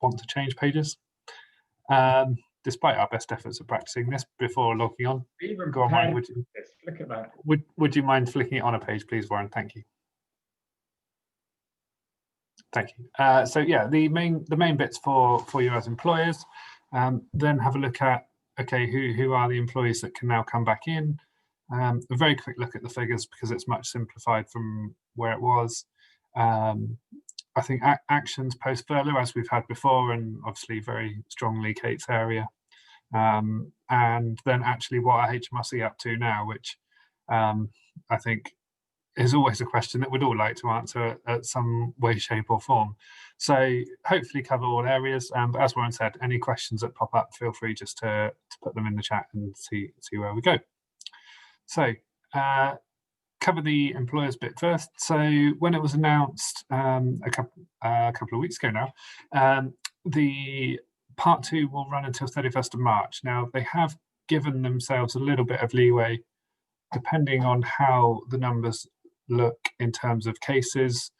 want to change pages. Despite our best efforts at practicing this before logging on. Go on, Warren, look at that. Would you mind flicking it on a page, please, Warren? Thank you. Thank you. So yeah, the main bits for you as employers. Then have a look at, okay, who are the employees that can now come back in. A very quick look at the figures because it's much simplified from where it was. I think actions post furlough, as we've had before, and obviously very strongly Kate's area. And then actually what are HMRC up to now, which I think is always a question that we'd all like to answer at some way, shape or form. So hopefully cover all areas. But as Warren said, any questions that pop up, feel free just to put them in the chat and see where we go. So cover the employers bit first. So when it was announced a couple of weeks ago now, the part 2 will run until 31st of March. Now they have given themselves a little bit of leeway depending on how the numbers look in terms of cases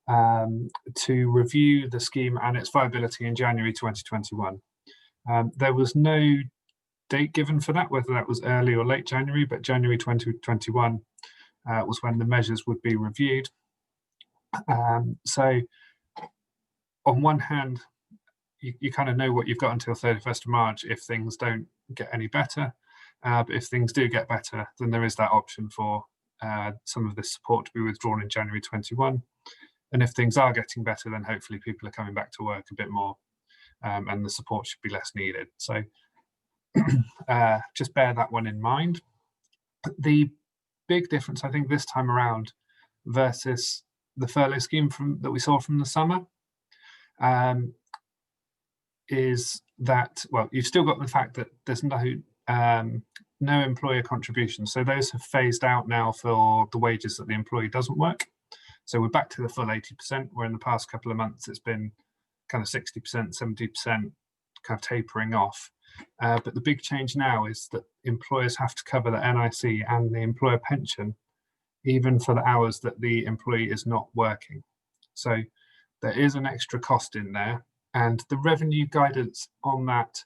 to review the scheme and its viability in January 2021. There was no date given for that, whether that was early or late January, but January 2021 was when the measures would be reviewed. So on one hand, you kind of know what you've got until 31st of March if things don't get any better. But if things do get better, then there is that option for some of this support to be withdrawn in January 21. And if things are getting better, then hopefully people are coming back to work a bit more and the support should be less needed. So just bear that one in mind. The big difference, I think, this time around versus the furlough scheme that we saw from the summer is that, well, you've still got the fact that there's no employer contribution. So those have phased out now for the wages that the employee doesn't work. So we're back to the full 80%, where in the past couple of months it's been kind of 60%, 70% kind of tapering off. But the big change now is that employers have to cover the NIC and the employer pension, even for the hours that the employee is not working. So there is an extra cost in there. And the revenue guidance on that,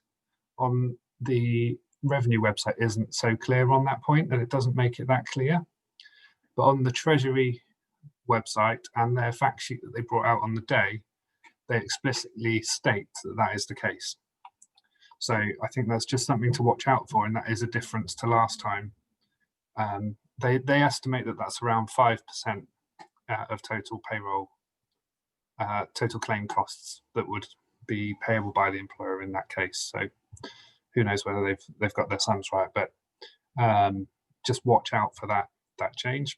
on the revenue website, isn't so clear on that point, that it doesn't make it that clear. But on the Treasury website and their fact sheet that they brought out on the day, they explicitly state that that is the case. So I think that's just something to watch out for, and that is a difference to last time. They estimate that that's around 5% of total payroll, total claim costs that would be payable by the employer in that case. So who knows whether they've got their sums right, but just watch out for that change.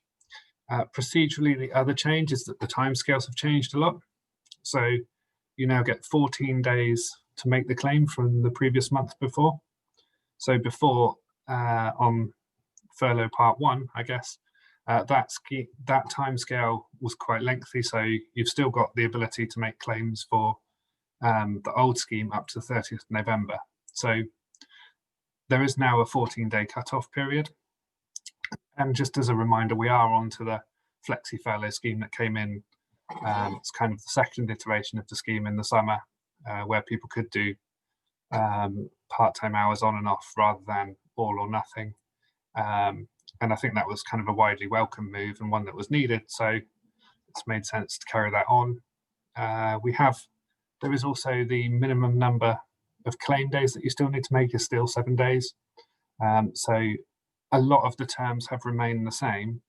Procedurally, the other change is that the timescales have changed a lot. So you now get 14 days to make the claim from the previous month before. So before on furlough part 1, I guess, that timescale was quite lengthy. So you've still got the ability to make claims for the old scheme up to 30th November. So there is now a 14-day cutoff period. And just as a reminder, we are on to the flexi furlough scheme that came in. It's kind of the second iteration of the scheme in the summer, where people could do part-time hours on and off rather than all or nothing. And I think that was kind of a widely welcome move and one that was needed. So it's made sense to carry that on. There is also the minimum number of claim days that you still need to make is still 7 days. So a lot of the terms have remained the same,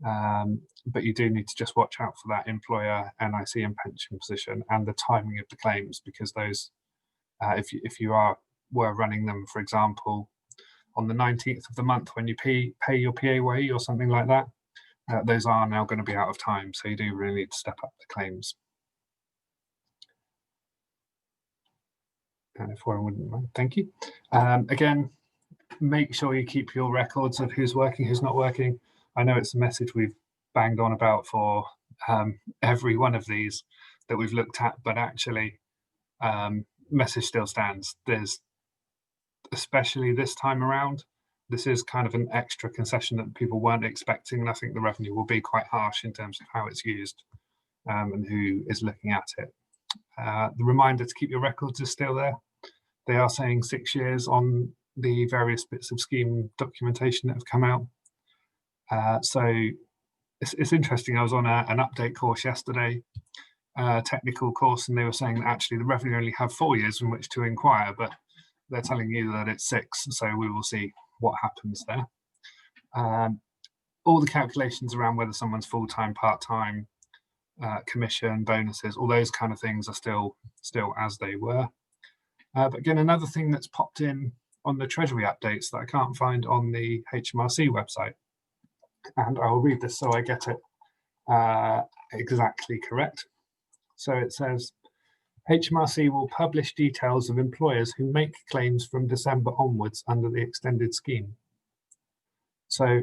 but you do need to just watch out for that employer NIC and pension position and the timing of the claims, because those, if you were running them, for example, on the 19th of the month when you pay your PAYE or something like that, those are now going to be out of time. So you do really need to step up the claims. And if Warren wouldn't mind, thank you. Again, make sure you keep your records of who's working, who's not working. I know it's a message we've banged on about for every one of these that we've looked at, but actually message still stands. There's, especially this time around, this is kind of an extra concession that people weren't expecting, and I think the revenue will be quite harsh in terms of how it's used and who is looking at it. The reminder to keep your records is still there. They are saying 6 years on the various bits of scheme documentation that have come out. So it's interesting. I was on an update course yesterday, technical course, and they were saying that actually the revenue only have 4 years in which to inquire, but they're telling you that it's 6. So we will see what happens there. All the calculations around whether someone's full-time, part-time, commission, bonuses, all those kind of things are still as they were. But again, another thing that's popped in on the Treasury updates that I can't find on the HMRC website, and I'll read this so I get it exactly correct. So it says, HMRC will publish details of employers who make claims from December onwards under the extended scheme. So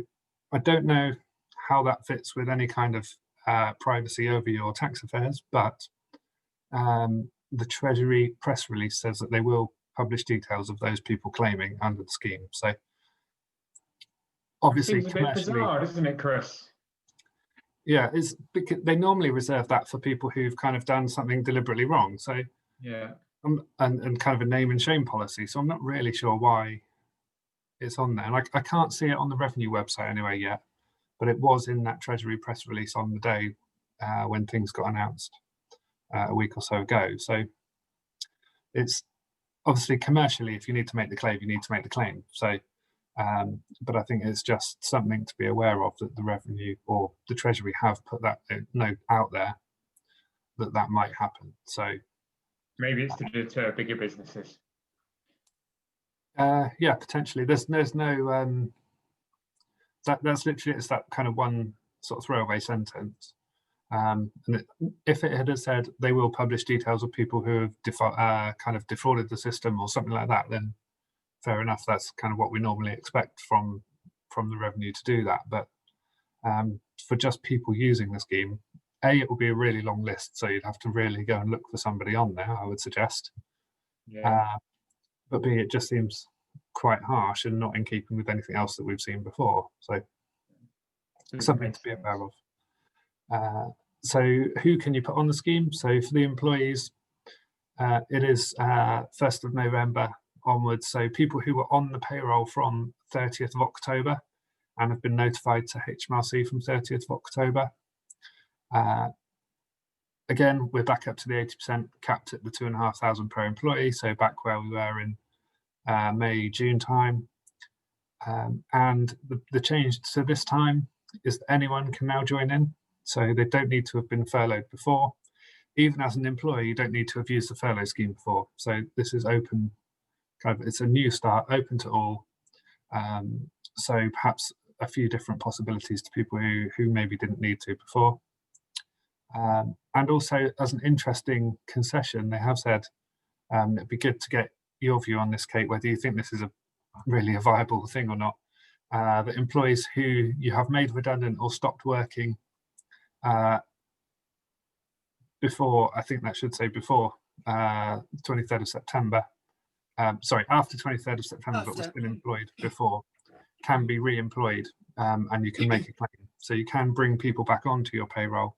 I don't know how that fits with any kind of privacy over your tax affairs, but the Treasury press release says that they will publish details of those people claiming under the scheme. So obviously, it seems a bit bizarre, doesn't it, Chris? Yeah, it's because they normally reserve that for people who've kind of done something deliberately wrong. So yeah, and kind of a name and shame policy. So I'm not really sure why it's on there. And I can't see it on the revenue website anyway yet, but it was in that Treasury press release on the day when things got announced a week or so ago. So it's obviously commercially, if you need to make the claim, you need to make the claim. So, but I think it's just something to be aware of, that the revenue or the Treasury have put that note out there that might happen. So maybe it's to deter bigger businesses. Yeah, potentially. There's no that's literally, it's that kind of one sort of throwaway sentence. And if it had said they will publish details of people who have kind of defrauded the system or something like that, then fair enough. That's kind of what we normally expect from the revenue to do that. But for just people using the scheme, it will be a really long list, so you'd have to really go and look for somebody on there, I would suggest. Yeah. But B, it just seems quite harsh and not in keeping with anything else that we've seen before. So something to be aware of. So who can you put on the scheme? So for the employees, it is 1st of November onwards. So people who were on the payroll from 30th of October and have been notified to HMRC from 30th of October. Again, we're back up to the 80%, capped at the 2,500 per employee. So back where we were in May, June time. And the change to this time is that anyone can now join in. So they don't need to have been furloughed before. Even as an employee, you don't need to have used the furlough scheme before. So this is open, kind of, it's a new start, open to all. So perhaps a few different possibilities to people who maybe didn't need to before. And also, as an interesting concession, they have said it'd be good to get your view on this, Kate, whether you think this is really a viable thing or not. That employees who you have made redundant or stopped working before, I think that should say before 23rd of September, sorry, after 23rd of September, but were still employed before, can be re-employed, and you can make a claim. So you can bring people back onto your payroll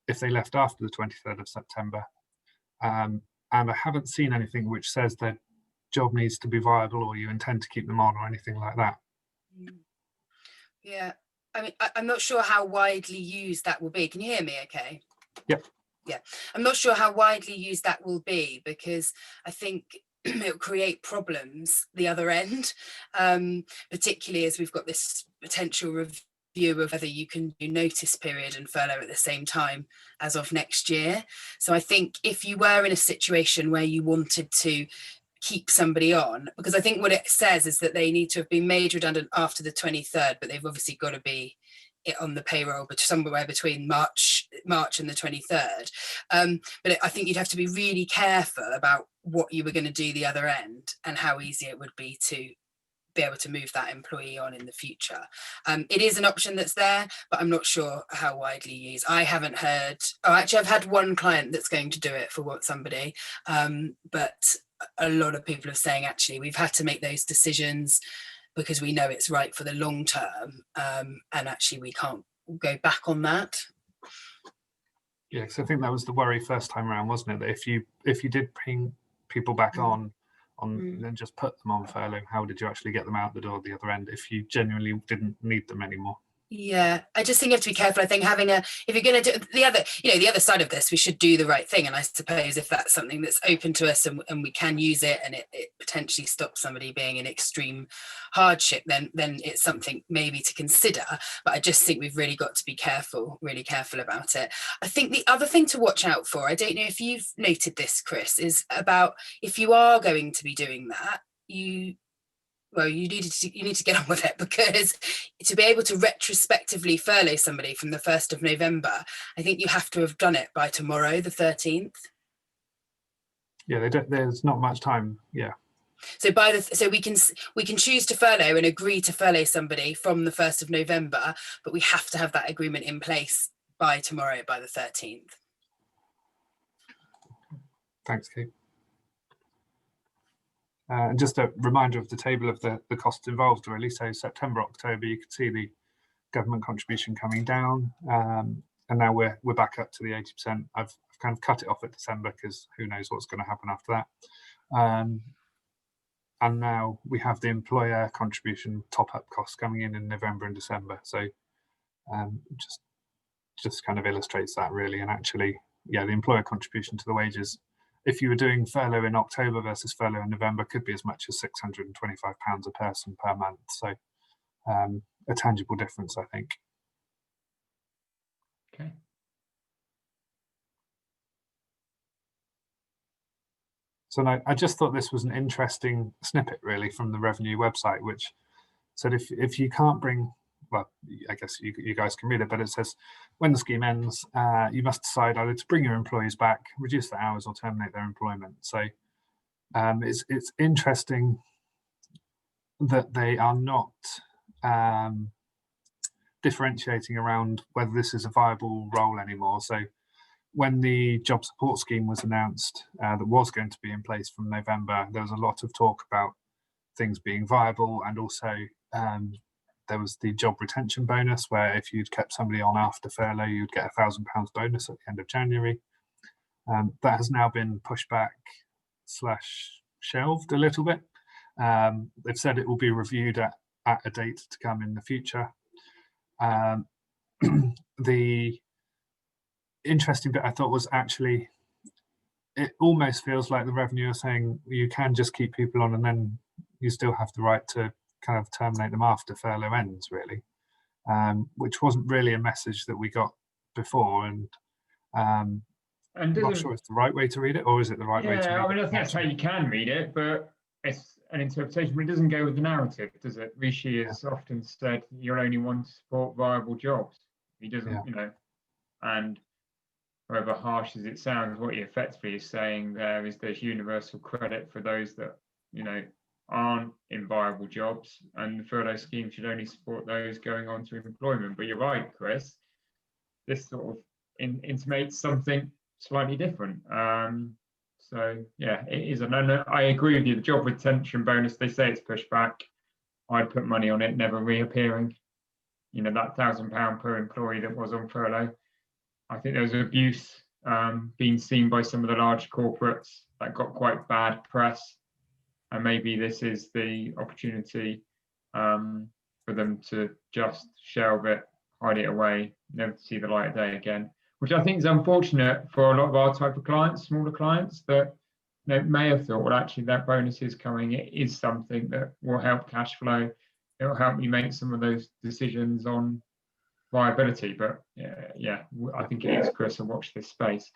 if they left after the 23rd of September. And I haven't seen anything which says their job needs to be viable or you intend to keep them on or anything like that. Yeah, I mean, I'm not sure how widely used that will be. Can you hear me okay? Yep. Yeah, I'm not sure how widely used that will be, because I think it'll create problems the other end, particularly as we've got this potential review of whether you can do notice period and furlough at the same time as of next year. So I think if you were in a situation where you wanted to keep somebody on, because I think what it says is that they need to have been made redundant after the 23rd, but they've obviously got to be on the payroll, but somewhere between March and the 23rd. But I think you'd have to be really careful about what you were going to do the other end and how easy it would be to be able to move that employee on in the future. It is an option that's there, but I'm not sure how widely used. I haven't heard, actually I've had one client that's going to do it for somebody, but a lot of people are saying actually we've had to make those decisions because we know it's right for the long term, and actually we can't go back on that. Yeah, because I think that was the worry first time around, wasn't it? That if you did bring people back on then just put them on furlough, how did you actually get them out the door at the other end if you genuinely didn't need them anymore? Yeah, I just think you have to be careful. I think if you're going to do the other side of this, we should do the right thing. And I suppose if that's something that's open to us and we can use it, and it potentially stops somebody being in extreme hardship, then it's something maybe to consider. But I just think we've really got to be really careful about it. I think the other thing to watch out for, I don't know if you've noted this, Chris, is about if you are going to be doing that, you need to get on with it, because to be able to retrospectively furlough somebody from the 1st of November, I think you have to have done it by tomorrow, the 13th. Yeah, there's not much time. Yeah. So we can choose to furlough and agree to furlough somebody from the 1st of November, but we have to have that agreement in place by tomorrow, by the 13th. Thanks, Kate. And just a reminder of the table of the costs involved, really. So September, October, you can see the government contribution coming down, and now we're back up to the 80%. I've kind of cut it off at December because who knows what's going to happen after that. And now we have the employer contribution top-up costs coming in November and December. So just kind of illustrates that, really. And actually, yeah, the employer contribution to the wages, if you were doing furlough in October versus furlough in November, could be as much as £625 a person per month. So a tangible difference, I think. Okay. So no, I just thought this was an interesting snippet, really, from the revenue website, which said if you can't bring, well, I guess you guys can read it, but it says when the scheme ends, you must decide either to bring your employees back, reduce their hours, or terminate their employment. So it's interesting that they are not differentiating around whether this is a viable role anymore. So when the job support scheme was announced, that was going to be in place from November, there was a lot of talk about things being viable, and also there was the job retention bonus, where if you'd kept somebody on after furlough, you'd get £1,000 bonus at the end of January. That has now been pushed back / shelved a little bit. They've said it will be reviewed at a date to come in the future. The interesting bit I thought was actually, it almost feels like the revenue are saying you can just keep people on and then you still have the right to kind of terminate them after furlough ends, really, which wasn't really a message that we got before. And I'm not sure it's the right way to read it, or is it the right way to read it? Yeah, I mean, I think that's how you can read it, but it's an interpretation, but it doesn't go with the narrative, does it? Rishi has often said you'll only want to support viable jobs. He doesn't, and however harsh as it sounds, what he effectively is saying there is there's universal credit for those that, aren't in viable jobs, and the furlough scheme should only support those going on to employment. But you're right, Chris, this sort of intimates something slightly different. So yeah, it is. And I agree with you, the job retention bonus, they say it's pushed back. I'd put money on it never reappearing. That £1,000 per employee that was on furlough. I think there was abuse being seen by some of the large corporates that got quite bad press. And maybe this is the opportunity for them to just shelve it, hide it away, never to see the light of day again, which I think is unfortunate for a lot of our type of clients, smaller clients, that may have thought, well, actually that bonus is coming. It is something that will help cash flow. It will help me make some of those decisions on viability. But yeah, I think it is, Chris, to watch this space.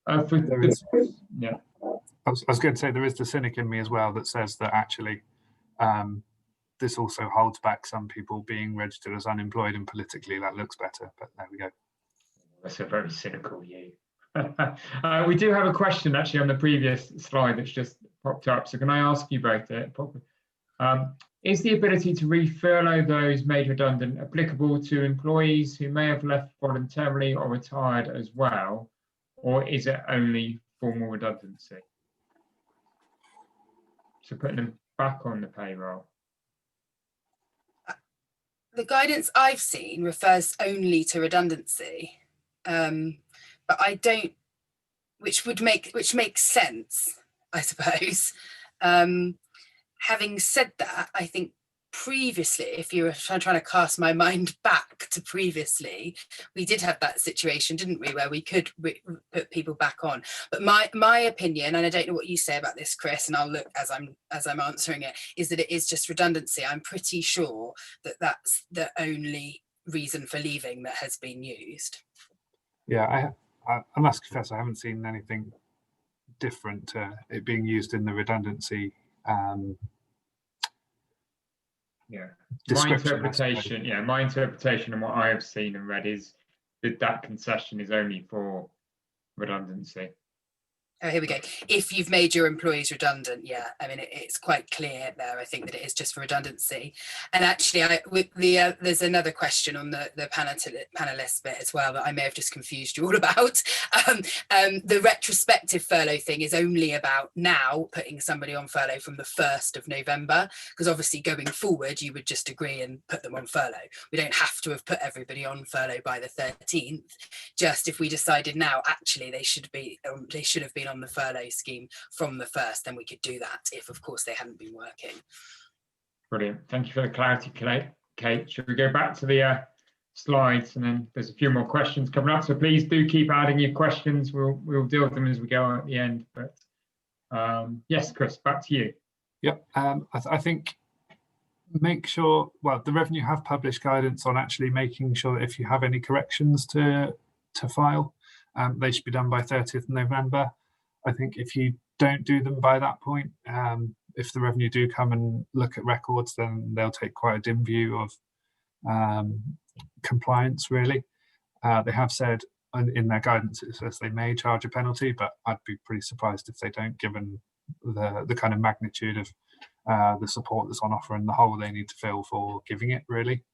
I was going to say, there is the cynic in me as well that says that actually this also holds back some people being registered as unemployed, and politically that looks better. But there we go. That's a very cynical view. We do have a question actually on the previous slide that's just popped up. So can I ask you both it? Is the ability to re-furlough those made redundant applicable to employees who may have left voluntarily or retired as well, or is it only formal redundancy? So putting them back on the payroll. The guidance I've seen refers only to redundancy. but I don't, which makes sense, I suppose. Having said that, I think previously, if you were trying to cast my mind back to previously, we did have that situation, didn't we, where we could put people back on. But my opinion, and I don't know what you say about this, Chris, and I'll look as I'm answering it, is that it is just redundancy. I'm pretty sure that that's the only reason for leaving that has been used. Yeah, I must confess I haven't seen anything different to it being used in the redundancy. My interpretation and what I have seen and read is that concession is only for redundancy. Oh, here we go. If you've made your employees redundant, yeah, I mean, it's quite clear there, I think, that it is just for redundancy. And actually, there's another question on the panelist bit as well that I may have just confused you all about. The retrospective furlough thing is only about now putting somebody on furlough from the 1st of November, because obviously going forward, you would just agree and put them on furlough. We don't have to have put everybody on furlough by the 13th. Just if we decided now, actually, they should have been on the furlough scheme from the 1st, then we could do that if, of course, they hadn't been working. Brilliant. Thank you for the clarity, Kate. Should we go back to the slides, and then there's a few more questions coming up, so please do keep adding your questions. We'll deal with them as we go at the end. But yes, Chris, back to you. Yep. I think make sure, well, the Revenue have published guidance on actually making sure that if you have any corrections to file, they should be done by 30th of November. I think if you don't do them by that point, if the Revenue do come and look at records, then they'll take quite a dim view of compliance, really. They have said in their guidance, it says they may charge a penalty, but I'd be pretty surprised if they don't, given the kind of magnitude of the support that's on offer and the hole they need to fill for giving it, really.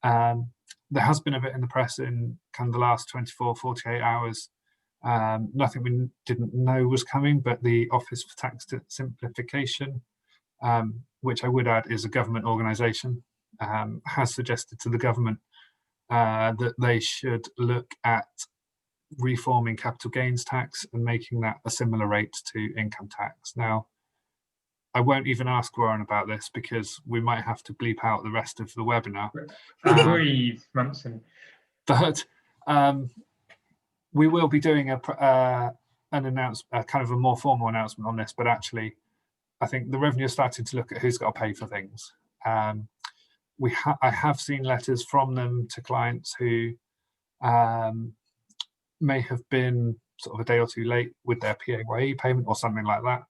There has been a bit in the press in kind of the last 24, 48 hours. Nothing we didn't know was coming, but the Office for Tax Simplification, which I would add is a government organisation, has suggested to the government that they should look at reforming capital gains tax and making that a similar rate to income tax. Now, I won't even ask Warren about this because we might have to bleep out the rest of the webinar. Breathe, Munson. But we will be doing an announcement, kind of a more formal announcement on this. But actually, I think the Revenue started to look at who's got to pay for things. I have seen letters from them to clients who may have been sort of a day or two late with their PAYE payment or something like that.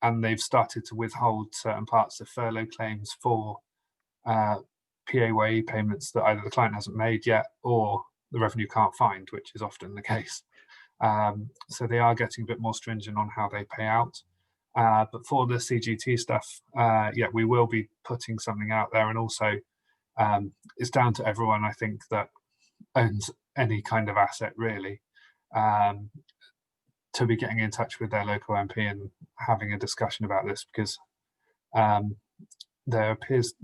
And they've started to withhold certain parts of furlough claims for PAYE payments that either the client hasn't made yet or the Revenue can't find, which is often the case. So they are getting a bit more stringent on how they pay out. But for the CGT stuff, yeah, we will be putting something out there. And also, it's down to everyone, I think, that owns any kind of asset, really, to be getting in touch with their local MP and having a discussion about this, because there appears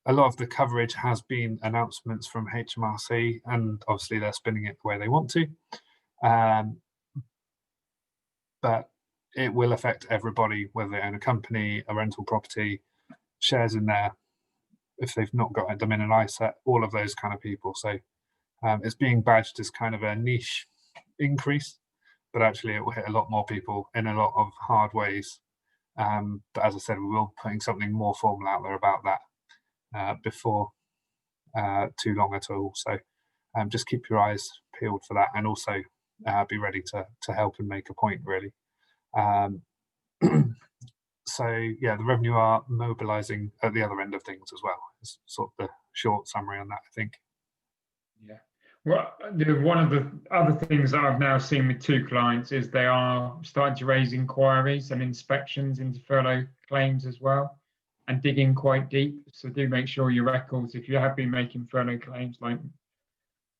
a lot of the coverage has been announcements from HMRC, and obviously they're spinning it the way they want to. But it will affect everybody, whether they own a company, a rental property, shares in there, if they've not got them in an ISA, all of those kind of people. So it's being badged as kind of a niche increase, but actually it will hit a lot more people in a lot of hard ways. But as I said, we will be putting something more formal out there about that before too long at all. So just keep your eyes peeled for that, and also be ready to help and make a point, really. So yeah, the Revenue are mobilising at the other end of things as well. It's sort of the short summary on that, I think. Yeah. Well, one of the other things that I've now seen with two clients is they are starting to raise inquiries and inspections into furlough claims as well, and digging quite deep. So do make sure your records, if you have been making furlough claims, like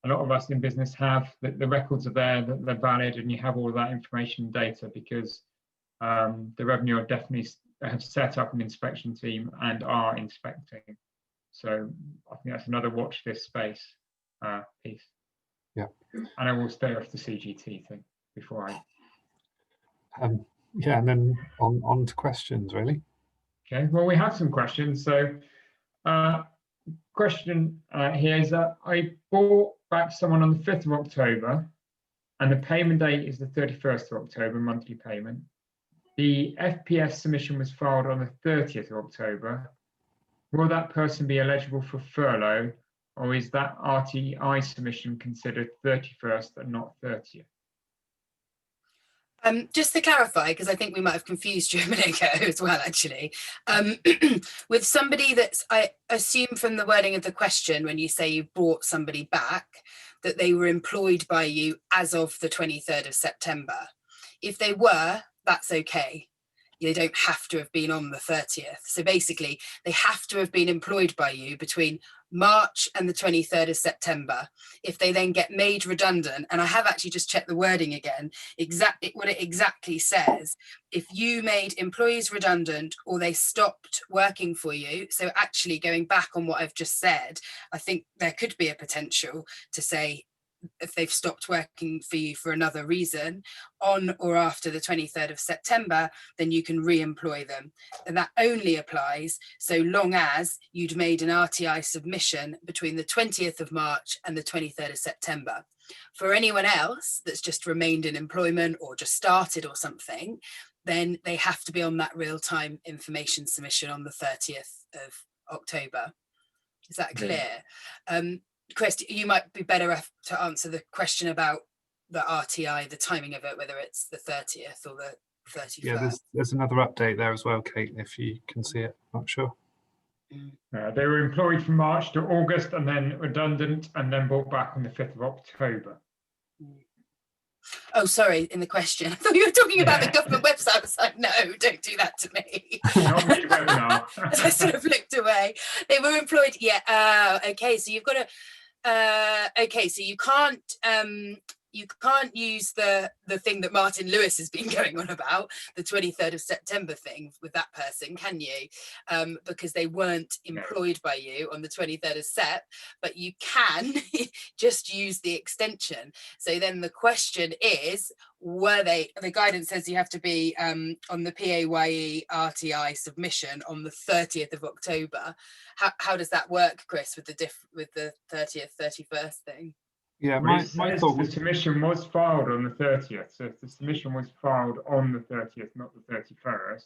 a lot of us in business have, that the records are there, that they're valid, and you have all of that information and data, because the Revenue are definitely have set up an inspection team and are inspecting. So I think that's another watch this space piece. Yeah. And I will stay off the CGT thing before I. Yeah, and then on to questions, really. Okay, well, we have some questions. So, question here is that I bought back someone on the 5th of October, and the payment date is the 31st of October, monthly payment. The FPS submission was filed on the 30th of October. Will that person be eligible for furlough, or is that RTI submission considered 31st and not 30th? Just to clarify, because I think we might have confused you a minute ago as well, actually. With somebody that's, I assume from the wording of the question, when you say you brought somebody back, that they were employed by you as of the 23rd of September. If they were, that's okay. They don't have to have been on the 30th. So basically, they have to have been employed by you between March and the 23rd of September. If they then get made redundant, and I have actually just checked the wording again, exactly what it exactly says, if you made employees redundant or they stopped working for you, so actually going back on what I've just said, I think there could be a potential to say, if they've stopped working for you for another reason on or after the 23rd of September, then you can re-employ them. And that only applies so long as you'd made an RTI submission between the 20th of March and the 23rd of September. For anyone else that's just remained in employment or just started or something, then they have to be on that real-time information submission on the 30th of October. Is that clear? Chris, you might be better to answer the question about the RTI, the timing of it, whether it's the 30th or the 31st. Yeah, there's another update there as well, Kate, if you can see it. Not sure. They were employed from March to August and then redundant and then brought back on the 5th of October. Oh, sorry, in the question. I thought you were talking about the government website. I was like, no, don't do that to me. Not read webinar. I sort of looked away. They were employed, yeah. Okay, so you've got to, okay, so you can't use the thing that Martin Lewis has been going on about, the 23rd of September thing with that person, can you? Because they weren't employed by you on the 23rd of Sep, but you can just use the extension. So then the question is, were they, the guidance says you have to be on the PAYE RTI submission on the 30th of October. How does that work, Chris, with the 30th, 31st thing? Yeah, my thought was the submission was filed on the 30th. So if the submission was filed on the 30th, not the 31st,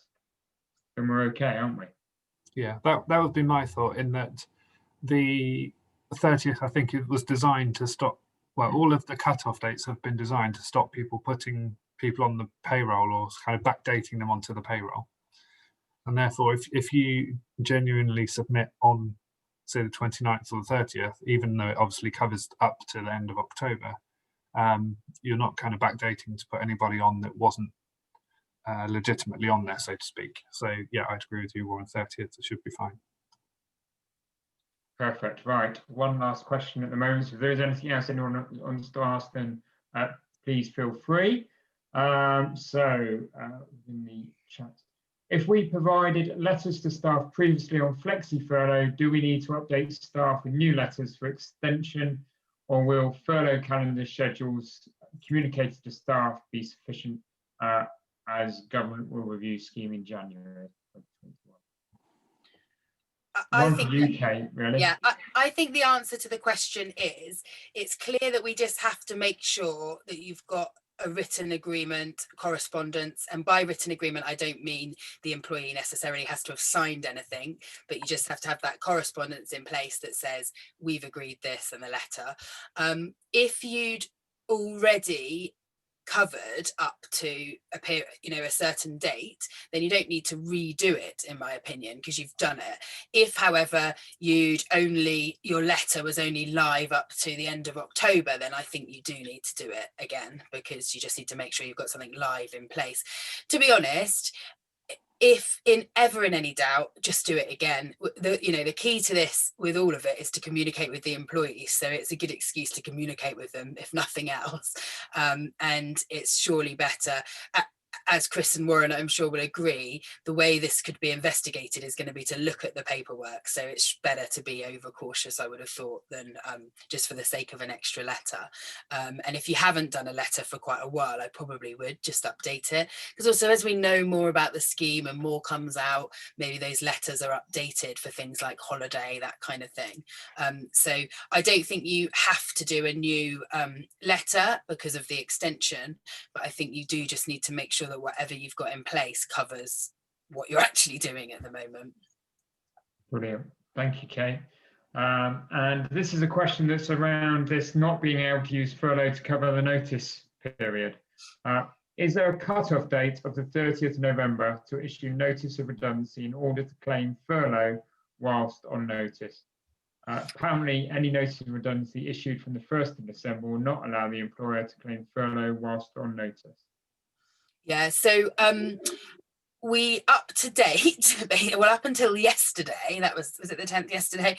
then we're okay, aren't we? Yeah, that would be my thought, in that the 30th, I think it was designed to stop, well, all of the cutoff dates have been designed to stop people putting people on the payroll or kind of backdating them onto the payroll. And therefore, if you genuinely submit on, say, the 29th or the 30th, even though it obviously covers up to the end of October, you're not kind of backdating to put anybody on that wasn't legitimately on there, so to speak. So yeah, I'd agree with you, Warren. 30th, it should be fine. Perfect. Right. One last question at the moment. So if there is anything else anyone wants to ask, then please feel free. In the chat, if we provided letters to staff previously on flexi furlough, do we need to update staff with new letters for extension, or will furlough calendar schedules communicated to staff be sufficient as government will review scheme in January 2021? I think UK, really. Yeah, I think the answer to the question is, it's clear that we just have to make sure that you've got a written agreement, correspondence, and by written agreement I don't mean the employee necessarily has to have signed anything, but you just have to have that correspondence in place that says we've agreed this and the letter. If you'd already covered up to a certain date, then you don't need to redo it, in my opinion, because you've done it. If, however, your letter was only live up to the end of October, then I think you do need to do it again, because you just need to make sure you've got something live in place. To be honest, if ever in any doubt, just do it again. The key to this with all of it is to communicate with the employees. So it's a good excuse to communicate with them, if nothing else. And it's surely better. as Chris and Warren, I'm sure, will agree, the way this could be investigated is going to be to look at the paperwork. So it's better to be overcautious, I would have thought, than just for the sake of an extra letter. And if you haven't done a letter for quite a while, I probably would just update it. Because also, as we know more about the scheme and more comes out, maybe those letters are updated for things like holiday, that kind of thing. So I don't think you have to do a new letter because of the extension, but I think you do just need to make sure that whatever you've got in place covers what you're actually doing at the moment. Brilliant. Thank you, Kate. And this is a question that's around this not being able to use furlough to cover the notice period. Is there a cut-off date of the 30th of November to issue notice of redundancy in order to claim furlough whilst on notice? Apparently, any notice of redundancy issued from the 1st of December will not allow the employer to claim furlough whilst on notice. Yeah, so we up to date, well, up until yesterday, that was it the 10th yesterday,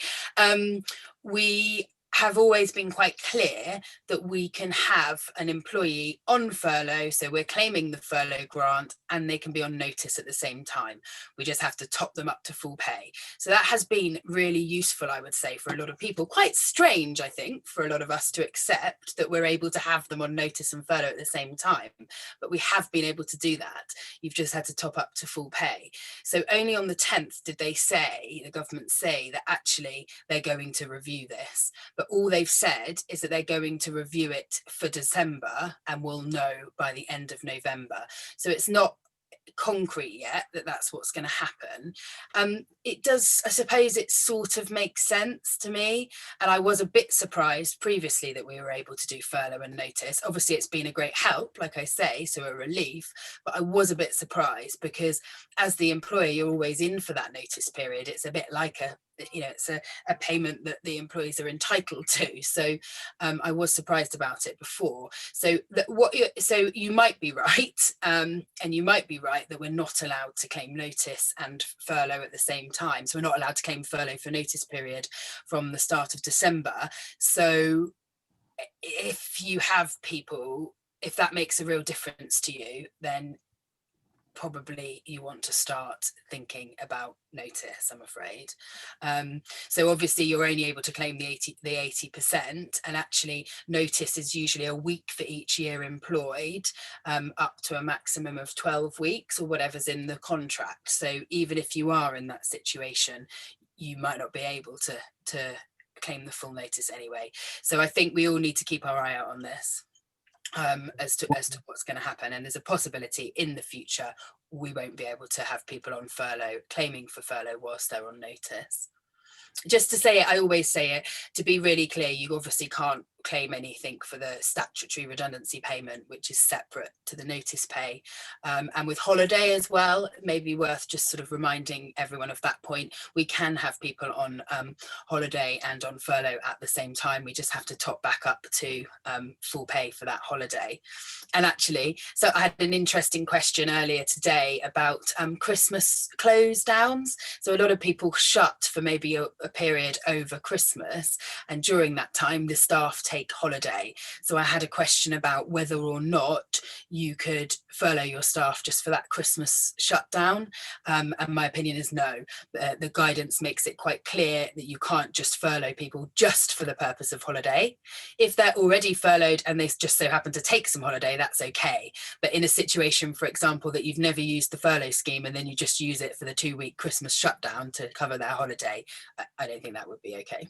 we have always been quite clear that we can have an employee on furlough, so we're claiming the furlough grant and they can be on notice at the same time. We just have to top them up to full pay. So that has been really useful, I would say, for a lot of people. Quite strange, I think, for a lot of us to accept that we're able to have them on notice and furlough at the same time, but we have been able to do that. You've just had to top up to full pay. So only on the 10th did they say, the government say, that actually they're going to review this. But all they've said is that they're going to review it for December and we'll know by the end of November. So it's not concrete yet that that's what's going to happen. It does, I suppose it sort of makes sense to me, and I was a bit surprised previously that we were able to do furlough and notice. Obviously it's been a great help, like I say, so a relief, but I was a bit surprised because as the employer you're always in for that notice period. It's a bit like it's a payment that the employees are entitled to. So I was surprised about it before. So you might be right, and you might be right that we're not allowed to claim notice and furlough at the same time. So we're not allowed to claim furlough for notice period from the start of December. So if you have people, if that makes a real difference to you, then probably you want to start thinking about notice, I'm afraid. So obviously you're only able to claim the 80%, and actually notice is usually a week for each year employed, up to a maximum of 12 weeks or whatever's in the contract. So even if you are in that situation, you might not be able to claim the full notice anyway. So I think we all need to keep our eye out on this. As to what's going to happen, and there's a possibility in the future we won't be able to have people on furlough claiming for furlough whilst they're on notice. Just to say it, I always say it, to be really clear, you obviously can't claim anything for the statutory redundancy payment, which is separate to the notice pay. And with holiday as well, it may be worth just sort of reminding everyone of that point. We can have people on holiday and on furlough at the same time. We just have to top back up to full pay for that holiday. And actually, so I had an interesting question earlier today about Christmas close downs. So a lot of people shut for maybe a period over Christmas, and during that time the staff take holiday. So I had a question about whether or not you could furlough your staff just for that Christmas shutdown, and my opinion is no. The guidance makes it quite clear that you can't just furlough people just for the purpose of holiday. If they're already furloughed and they just so happen to take some holiday, that's okay. But in a situation, for example, that you've never used the furlough scheme and then you just use it for the 2-week Christmas shutdown to cover their holiday, I don't think that would be okay.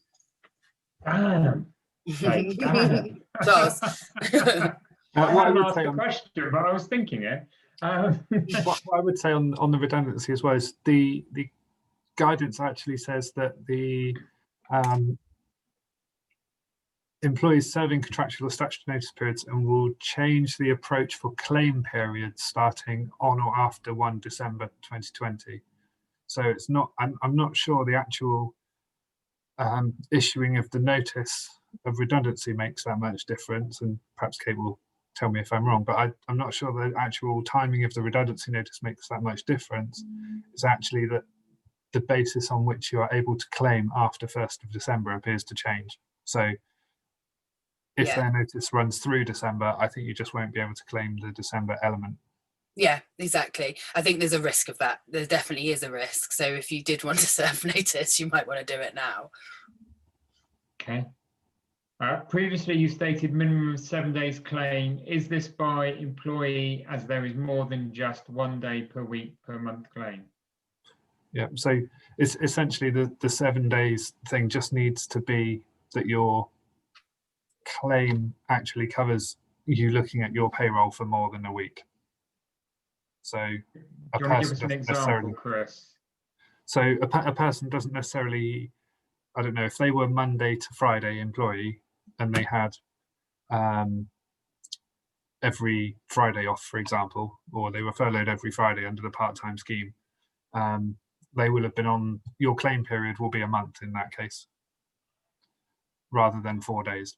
Charles. What I would say on the question, but I was thinking it. What I would say on the redundancy as well is the guidance actually says that the employees serving contractual or statutory notice periods and will change the approach for claim periods starting on or after 1 December 2020. So it's not, I'm not sure the actual issuing of the notice of redundancy makes that much difference, and perhaps Kate will tell me if I'm wrong, but I'm not sure the actual timing of the redundancy notice makes that much difference. It's actually that the basis on which you are able to claim after 1st of December appears to change. So if their notice runs through December, I think you just won't be able to claim the December element. Yeah, exactly. I think there's a risk of that. There definitely is a risk. So if you did want to serve notice, you might want to do it now. Okay. Previously, you stated minimum of 7 days claim. Is this by employee, as there is more than just 1 day per week per month claim? Yeah, so it's essentially the 7 days thing just needs to be that your claim actually covers you looking at your payroll for more than a week. So Do you want to give us an example, Chris? So a person doesn't necessarily, I don't know, if they were Monday to Friday employee and they had every Friday off, for example, or they were furloughed every Friday under the part-time scheme, they will have been on, your claim period will be a month in that case, rather than 4 days.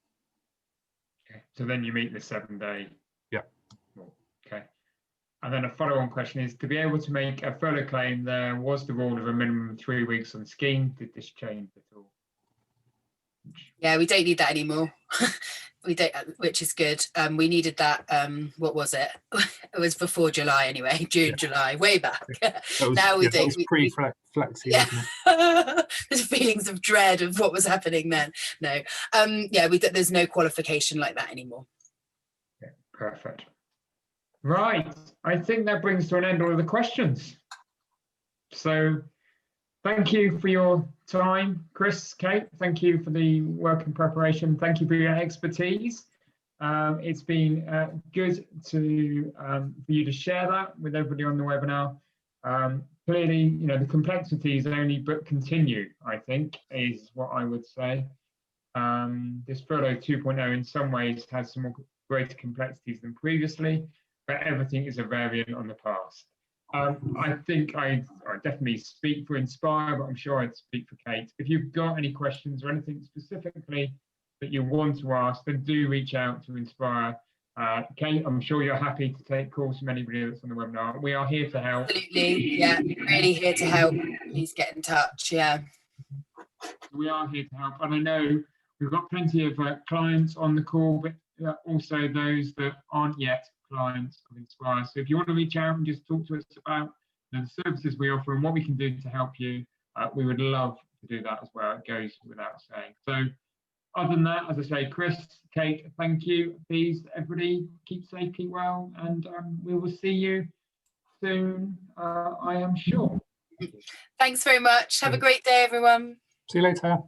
Okay. So then you meet the 7 day. Yeah. Okay. And then a follow-on question is, to be able to make a furlough claim, there was the rule of a minimum of 3 weeks on the scheme. Did this change at all? Yeah, we don't need that anymore. We don't, which is good. We needed that. What was it? It was before July anyway. June, yeah. July, way back. Now we don't. Pre-flexi, yeah. wasn't it? There's feelings of dread of what was happening then. No. Yeah, there's no qualification like that anymore. Yeah, perfect. Right. I think that brings to an end all of the questions. So thank you for your time, Chris, Kate. Thank you for the work and preparation. Thank you for your expertise. It's been good to for you to share that with everybody on the webinar. Clearly, you know, the complexities only but continue, I think, is what I would say. This Furlough 2.0 in some ways has some more greater complexities than previously, but everything is a variant on the past. I think I definitely speak for Inspire, but I'm sure I'd speak for Kate. If you've got any questions or anything specifically that you want to ask, then do reach out to Inspire. Kate, I'm sure you're happy to take calls from anybody that's on the webinar. We are here to help. Absolutely, yeah, really here to help. Please get in touch, yeah. We are here to help, and I know we've got plenty of clients on the call, but also those that aren't yet clients of Inspire. So if you want to reach out and just talk to us about the services we offer and what we can do to help you, we would love to do that as well. It goes without saying. So other than that, as I say, Chris, Kate, thank you. Please, everybody, keep safe, keep well, and we will see you soon, I am sure. Thanks very much. Have a great day, everyone. See you later.